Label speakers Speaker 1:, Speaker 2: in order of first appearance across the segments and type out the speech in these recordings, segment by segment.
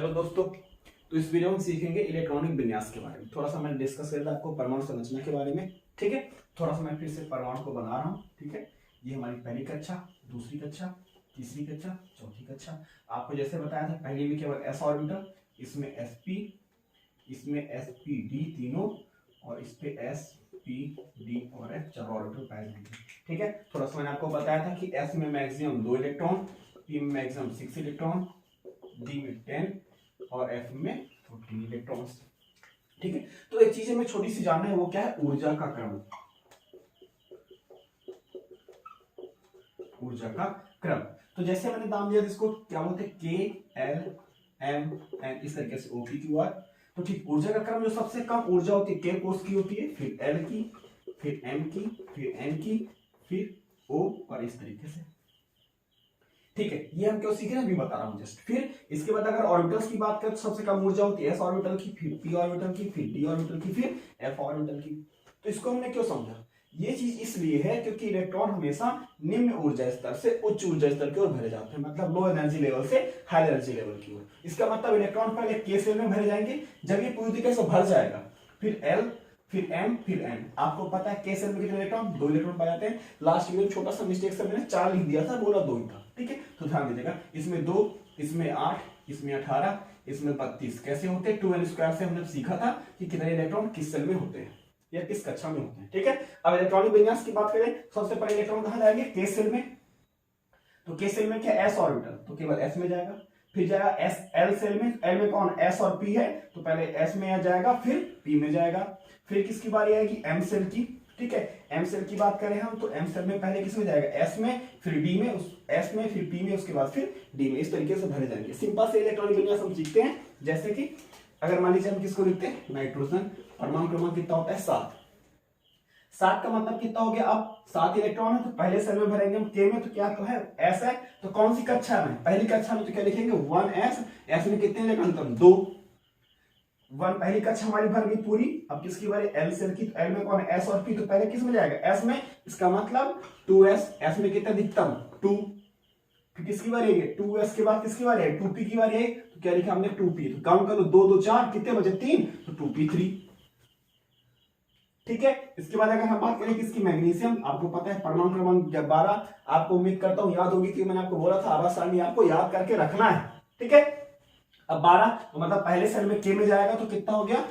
Speaker 1: Hello दोस्तों, तो इस वीडियो में सीखेंगे इलेक्ट्रॉनिक विन्यास के बारे में। थोड़ा सा मैंने डिस्कस किया था आपको परमाणु संरचना के बारे में, ठीक है। थोड़ा सा मैं फिर से परमाणु को बना रहा हूँ, ठीक है। ये हमारी पहली कक्षा, दूसरी कक्षा, तीसरी कक्षा, चौथी कक्षा। आपको जैसे बताया था पहले में केवल एस ऑर्बिटल, इसमें sp, इसमें sp_d तीनों, और इस पे sp_d और f चार ऑर्बिटल पाए जाएंगे, ठीक है। थोड़ा सा मैंने आपको बताया था कि s में मैक्सिमम 2 इलेक्ट्रॉन, p में मैक्सिमम 6 इलेक्ट्रॉन, d में 10 और f में 14 इलेक्ट्रॉन्स, ठीक है। तो एक चीज हमें छोटी सी जानना है, वो क्या है? ऊर्जा का क्रम। ऊर्जा का क्रम, तो जैसे मैंने नाम दिया इसको क्या बोलते हैं? के एल एम एन, इस तरीके से ओ पी क्यू आर। तो ठीक, ऊर्जा का क्रम जो सबसे कम ऊर्जा होती है के कोष की होती है, फिर एल की, फिर एम की, फिर एन की, फिर ओ, और इस तरीके से, ठीक है। ये हम क्यों सीख रहे हैं अभी बता रहा हूं जस्ट। फिर इसके बाद अगर ऑर्बिटल्स की बात करें तो सबसे कम ऊर्जा होती है एस ऑर्बिटल की, फिर पी ऑर्बिटल की, फिर डी ऑर्बिटल की, फिर एफ ऑर्बिटल की। तो इसको हमने क्यों समझा? ये चीज इसलिए है क्योंकि इलेक्ट्रॉन हमेशा निम्न ऊर्जा स्तर से उच्च ऊर्जा स्तर की ओर भरे जाते हैं, मतलब लो एनर्जी लेवल से हाई एनर्जी लेवल की ओर। इसका मतलब इलेक्ट्रॉन पहले के सेल में भरे जाएंगे, जब ये पूरी तरीके से भर जाएगा फिर एल, फिर एम, फिर एन। आपको पता है के सेल में कितने इलेक्ट्रॉन? 2 इलेक्ट्रॉन पाए जाते हैं। लास्ट वीडियो में छोटा सा मिस्टेक से मैंने 4 लिख दिया था, बोला 2 ही था, ठीक है। तो ध्यान दीजिएगा, इसमें 2, इसमें 8, इसमें 18, इसमें 32 कैसे होते हैं? 2n स्क्वायर से हमने सीखा था कि कितने इलेक्ट्रॉन किस सेल में होते हैं या किस कक्षा में होते हैं, ठीक है। अब इलेक्ट्रॉनिक विन्यास की बात करें, सबसे पहले इलेक्ट्रॉन कहां जाएंगे? के सेल में। तो के सेल में क्या? एस ऑर्बिटल, तो केवल एस में जाएगा। फिर जाएगा एस एल सेल में, एल में कौन? एस और पी है, तो पहले एस में जाएगा, फिर पी में जाएगा। फिर किसकी बारी आएगी? एम सेल की, ठीक है। एम सेल की बात करें हम, तो एम सेल में पहले किस में जाएगा? एस में, फिर डी में, उस एस में, फिर पी में, उसके बाद फिर डी में। इस तरीके से भरे जाएंगे। सिंपल से इलेक्ट्रॉनिक विन्यास हम सीखते हैं। जैसे कि अगर मान लीजिए हम किसको लिखते हैं? नाइट्रोजन। परमाणु क्रमांक कितना होता है? 7। 7 का मतलब कितना हो गया? अब 7 इलेक्ट्रॉन है, तो पहले सेल में भरेंगे हम के में, तो क्या तो है? एस है। तो कौन सी कक्षा में? पहली कक्षा में, तो क्या लिखेंगे? 1s। एस में कितने इलेक्ट्रॉन? 2। 1 पहली कक्षा हमारी भर गई पूरी। अब किसकी बारी? एल सेल की। तो एल में कौन है? एस और पी, तो पहले किस में जाएगा? एस में। इसका मतलब 2s। एस में कितना अधिकतम? 2। फिर किसकी बारी है? 2s के बाद किसकी बारी है? 2p की बारी है। तो क्या लिखा हमने? 2p। तो काउंट करो, 2 2 4, कितने बचे? 3, तो 2p3, ठीक है। इसके बाद अगर हम बात करें किसकी? मैग्नीशियम। आपको पता है परमाणु क्रमांक 12, आपको उम्मीद करता हूं याद होगी कि मैंने आपको बोला था आवाज सारणी आपको याद करके रखना है, ठीक है। अब 12, तो मतलब पहले सेल में के में जाएगा, तो कितना हो गया?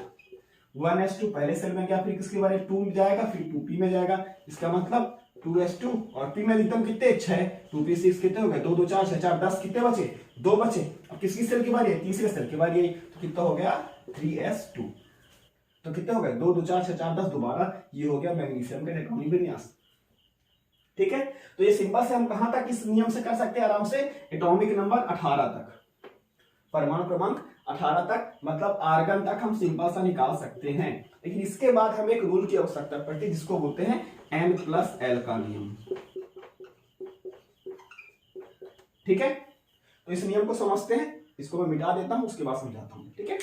Speaker 1: 1s2 पहले सेल में गया। फिर किसके बारे? 2 में जाएगा, फिर 2p में जाएगा। इसका मतलब 2s2, और p में अधिकतम कितने? 6। 2p6 कितने हो गए? 2 2 4 6 4 10, कितने बचे? 2 बचे। अब किसकी सेल की बारी है? तीसरे सेल की बारी है, तो कितना हो गया? 3s2। तो कितने हो गए? 2 2 4 6 4 10, दोबारा ये हो गया मैग्नीशियम का इलेक्ट्रॉनिक विन्यास, ठीक है। तो ये सिंपल से हम कहां तक इस नियम से कर सकते हैं? आराम से एटॉमिक नंबर 18 तक, परमाणु क्रमांक 18 तक, मतलब आर्गन तक हम सिंपल सा निकाल सकते हैं। लेकिन इसके बाद हमें एक रूल की आवश्यकता पड़ती है, जिसको बोलते हैं n+l का नियम, ठीक है। तो इस नियम को समझते हैं, इसको मैं मिटा देता हूं, उसके बाद समझाता हूं, ठीक है।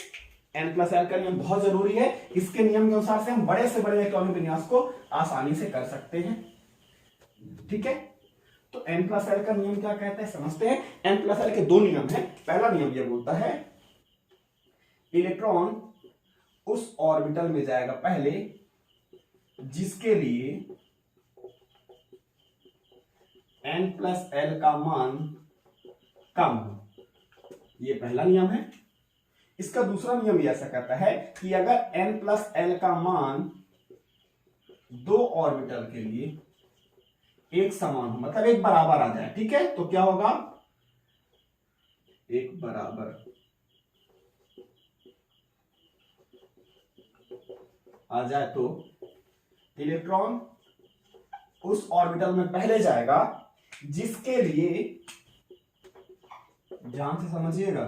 Speaker 1: n+l का नियम बहुत जरूरी है। इसके नियम के अनुसार से हम बड़े से बड़े इलेक्ट्रॉनिक विन्यास को आसानी से कर सकते हैं, ठीक है। तो n+l का नियम क्या कहता है समझते हैं। n+l के 2 नियम हैं। पहला नियम यह बोलता है इलेक्ट्रॉन उस ऑर्बिटल में जाएगा पहले जिसके लिए n+l का मान कम हो। यह पहला नियम है। इसका दूसरा नियम ऐसा कहता है कि अगर n+l का मान 2 ऑर्बिटल के लिए एक समान हो, मतलब एक बराबर आ जाए, ठीक है। तो क्या होगा? एक बराबर आ जाए तो इलेक्ट्रॉन उस ऑर्बिटल में पहले जाएगा जिसके लिए, ध्यान से समझिएगा,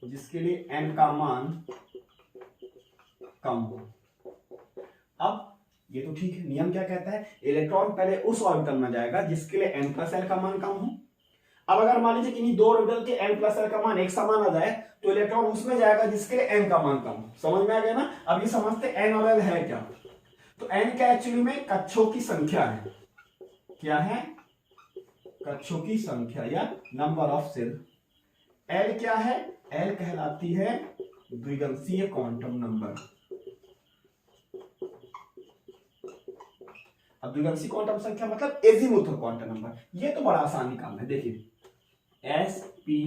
Speaker 1: जिसके लिए n का मान कम हो। अब ये तो ठीक है, नियम क्या कहता है? इलेक्ट्रॉन पहले उस ऑर्बिटल में जाएगा जिसके लिए n+l का मान कम हो। अब अगर मान लीजिए कि 2 ऑर्बिटल के n+l का मान एक समान आ जाए, तो इलेक्ट्रॉन उसमें जाएगा जिसके लिए n का मान कम हो। समझ में आ गया ना? अब ये समझते n और l है क्या। तो n क्या एक्चुअली में कक्षों की संख्या है। क्या है? कक्षों की संख्या या नंबर ऑफ सेल। एल क्या है? एल कहलाती है द्विगंशीय क्वांटम नंबर। अब द्विगंशीय क्वांटम संख्या मतलब एजीमुथल क्वांटम नंबर। ये तो बड़ा आसानी काम है, देखिए एस पी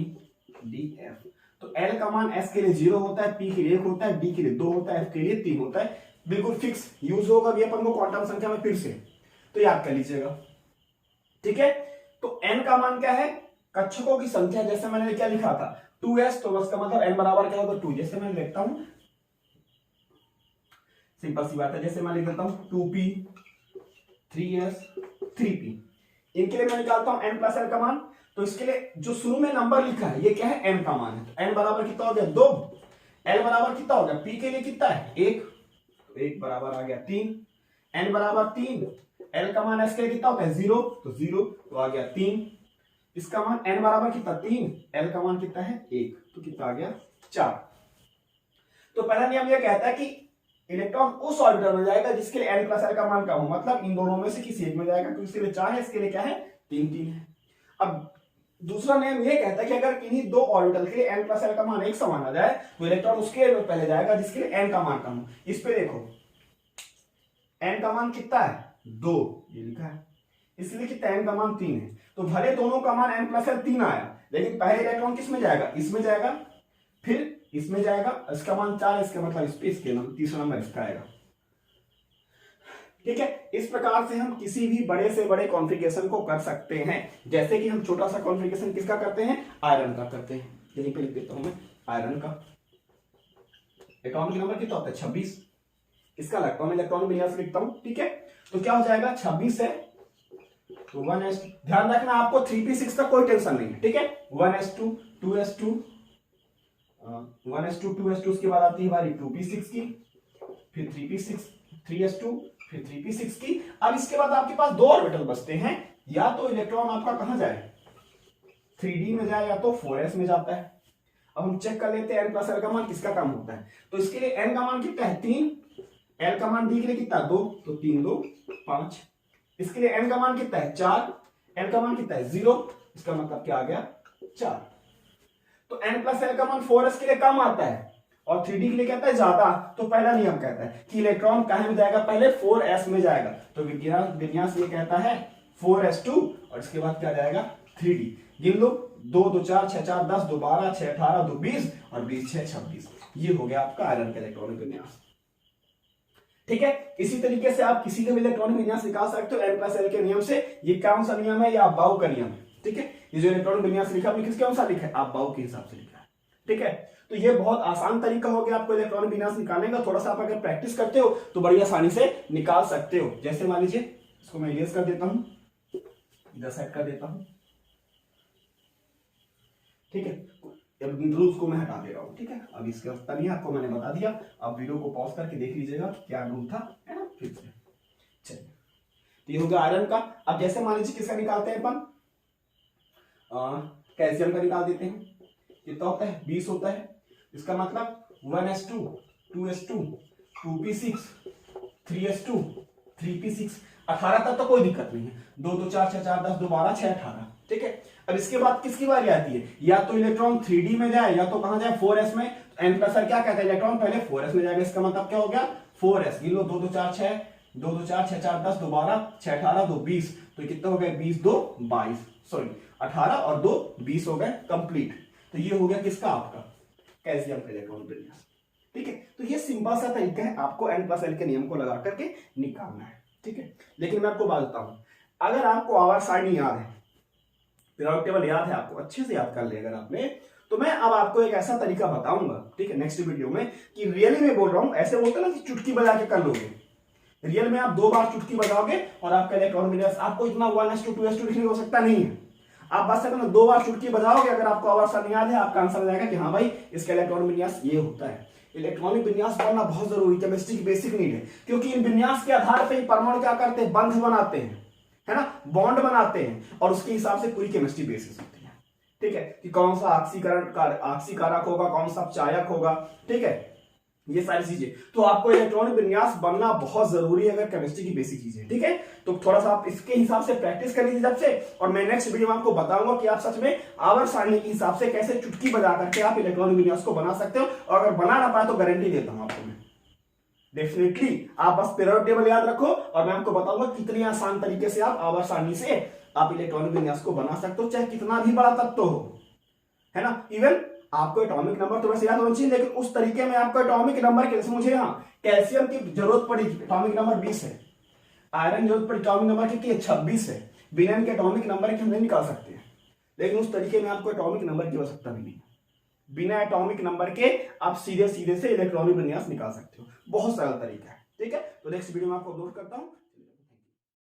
Speaker 1: डी एफ। तो एल का मान एस के लिए 0 होता है, पी के लिए 1 होता है, डी के लिए 2 होता है, एफ के लिए 3 होता है। बिल्कुल फिक्स यूज होगा भी अपन को क्वांटम संख्या में फिर से, तो याद कर लीजिएगा। ठीक है, तो एन का मान क्या है? कक्षकों की संख्या। जैसे मैंने क्या लिखा था 2s, तो उसका मतलब एन बराबर क्या होगा 2। जैसे मैं लिखता हूं, सिंपल सी बात है, जैसे मैं लिख देता हूं 2p 3s 3p। इनके लिए मैं निकालता हूं n प्लस एल का मान। तो इसके लिए जो शुरू में नंबर लिखा है ये क्या है? n का मान है। तो n बराबर कितना हो गया 2, l बराबर कितना हो गया? p के लिए कितना है 1, तो 1 बराबर आ गया 3, n बराबर 3, l का मान s के लिए कितना होता है 0, तो 0 तो आ गया 3। इसका मान n बराबर कितना 3, l का मान कितना है 1, तो कितना आ गया 4। तो पहला नियम यह कहता है कि इलेक्ट्रॉन उस ऑर्बिटल में जाएगा जिसके लिए n प्लस एल का मान कम हो, मतलब इन दोनों में से किसी एक में जाएगा। तो इसके लिए 4 है, इसके लिए क्या है 3 3 है। अब दूसरा नियम यह कहता है कि अगर किन्हीं दो ऑर्बिटल के लिए n प्लस एल का मान एक समान आ जाए तो इलेक्ट्रॉन उसके पहले जाएगा जिसके लिए n का मान कम हो। इस पे देखो n का मान कितना है 2, ये लिखा है, इसलिए कितना n का मान 3 है। तो भले दोनों का मान n प्लस एल 3 आया, लेकिन पहले इलेक्ट्रॉन किस में जाएगा? इसमें जाएगा, फिर इसमें जाएगा, इसका मान 4, इसका मतलब स्पेस के नंबर, तीसरा नंबर इसका आएगा। ठीक है, इस प्रकार से हम किसी भी बड़े से बड़े कॉन्फ़िगरेशन को कर सकते हैं। जैसे कि हम छोटा सा कॉन्फ़िगरेशन किसका करते हैं? आयरन का करते हैं। यहीं पे लिख देता हूं मैं आयरन का। एटॉमिक नंबर कितना होता है 26, इसका इलेक्ट्रॉनिक विन्यास लिखता हूं। ठीक है, तो क्या हो जाएगा 26 है तो 1s। ध्यान रखना आपको 3p6 का कोई टेंशन नहीं है। ठीक है, 1s2 2s2 1s2 2s2, उसके बाद आती है हमारी 2p6 की, फिर 3p6 3s2, फिर 3p6 की। अब इसके बाद आपके पास दो ऑर्बिटल बचते हैं, या तो इलेक्ट्रॉन आपका कहां जाए 3d में जाए या तो 4s में जाता है। अब हम चेक कर लेते हैं n प्लस एल का मान किसका कम होता है। तो इसके लिए n का मान कितना है 3, l का मान d के लिए कितना 2, तो 3 2 5। इसके लिए n का मान कितना है 4, l का मान कितना है 0, इसका मतलब क्या आ गया 4। तो n प्लस एल का मान 4s के लिए कम आता है और 3d के लिए कहता है ज्यादा। तो पहला नियम कहता है कि इलेक्ट्रॉन कहां में जाएगा? पहले 4s में जाएगा। तो विन्यास ये कहता है 4s2 और इसके बाद क्या जाएगा 3d। गिन लो 2 2 4 6 4 10 2 12 6 18 2 20 और 20 6 26। ये हो गया आपका आयरन का इलेक्ट्रॉनिक विन्यास। ठीक है, इसी तरीके से आप किसी का भी इलेक्ट्रॉनिक विन्यास निकाल सकते हो n प्लस एल के नियम से। ये कौन सा नियम है? ये अबाउ का नियम है। ठीक है, ये जो इलेक्ट्रॉनिक विन्यास लिखा है किसके अनुसार लिखा है? अबाउ के हिसाब से लिखा है। ठीक है, तो ये बहुत आसान तरीका हो गया आपको इलेक्ट्रॉनिक विन्यास निकालने का। थोड़ा सा आप अगर प्रैक्टिस करते हो तो बड़ी आसानी से निकाल सकते हो। जैसे मान लीजिए इसको मैं इरेज कर देता हूं, इधर सेट कर देता हूं। ठीक है, रूल्स को मैं हटा दे रहा हूं। ठीक है, अब इसके पता नहीं आपको मैंने बता दिया। अब वीडियो को पॉज करके देख लीजिएगा क्या रूल था, है ना। फिर से चलिए, तो ये हो गया आयरन का। अब जैसे मान लीजिए किसका निकालते हैं अपन, कैल्शियम का निकाल देते हैं। कितना होता है 20 होता है। इसका मतलब 1s2 2s2 2p6 3s2 3p6 18 तक तो कोई दिक्कत नहीं है। 2 2 4 6 4 10 2 12 6 18। ठीक है, अब इसके बाद किसकी बारी आती है? या तो इलेक्ट्रॉन 3d में जाए या तो कहां जाए 4s में। तो n प्लस क्या कहता है? इलेक्ट्रॉन पहले 4s में जाएगा। इसका मतलब क्या हो गया 4s। गिन लो 2 2 4 6 2 2 4 6 4 10 2 12 6 18 2 20। तो कितना हो गया 20 2 22, सॉरी 18 और 2 20 हो गए कंप्लीट। तो ये हो गया किसका? आपका कैल्शियम का इलेक्ट्रॉनिक विन्यास। ठीक है, तो ये सिंपल सा तरीका है आपको n प्लस एल के नियम को लगा करके निकालना है। ठीक है, लेकिन मैं आपको बात बताता हूं, अगर आपको आवर सारणी याद है, पीरियोडिक टेबल याद है, आपको अच्छे से याद कर ले अगर आपने, तो मैं अब आपको एक ऐसा तरीका बताऊंगा, ठीक है, नेक्स्ट वीडियो में, कि रियली में बोल रहा हूं। ऐसे बोलते ना कि चुटकी बजा के कर लोगे, रियल में आप 2 बार चुटकी बजाओगे और आपका इलेक्ट्रॉनिक विन्यास आपको इतना 1s2 2s2 लिखने हो सकता नहीं है। आप बस सकते 2 बार चुटकी बजाओगे, अगर आपको आवर सारणी याद है, आपका आंसर आ जाएगा कि हाँ भाई इसका इलेक्ट्रॉनिक विन्यास ये होता है। इलेक्ट्रॉनिक विन्यास पढ़ना बहुत जरूरी, केमिस्ट्री की बेसिक नीड है, क्योंकि इन विन्यास के आधार पर परमाणु क्या करते हैं? बंध बनाते हैं, है ना, बॉन्ड बनाते हैं, और उसके हिसाब से पूरी केमिस्ट्री बेसिस होती है। ठीक है, कि कौन सा ऑक्सीकरण आक्सीकारक होगा, कौन सा चायक होगा। ठीक है, ये सारी चीजें, तो आपको इलेक्ट्रॉनिक विन्यास बनना बहुत जरूरी है अगर केमिस्ट्री की बेसिक चीजें, ठीक है। तो थोड़ा सा आप इसके हिसाब से प्रैक्टिस कर लीजिए जब से, और मैं नेक्स्ट वीडियो में आपको बताऊंगा कि आप सच में आवर्त सारणी के हिसाब से कैसे चुटकी बजा करके आप इलेक्ट्रॉनिक विन्यास को बना सकते हो, और अगर बना ना पाए तो गारंटी देता हूं आपको मैं, डेफिनेटली आप बस पीरियोडिक टेबल याद रखो, और मैं आपको बताऊंगा कितनी आसान तरीके से आप आवर्त सारणी से आप इलेक्ट्रॉनिक विन्यास को बना सकते हो, चाहे कितना भी बड़ा तत्व हो, है ना। इवन आपको एटॉमिक नंबर तो वैसे याद होना चाहिए, लेकिन उस तरीके में आपको एटॉमिक नंबर के, जैसे मुझे यहाँ कैल्शियम की जरूरत पड़ी, एटॉमिक नंबर 20 है, आयरन जरूरत पड़ी एटॉमिक नंबर की 26 है, बिना इनके एटॉमिक नंबर के हम नहीं निकाल सकते हैं, लेकिन उस तरीके में आपको एटॉमिक नंबर की आवश्यकता भी नहीं, बिना एटॉमिक नंबर के आप सीधे सीधे से इलेक्ट्रॉनिक विन्यास निकाल सकते हो, बहुत सरल तरीका है, ठीक है। तो नेक्स्ट वीडियो में आपको अपलोड करता हूं।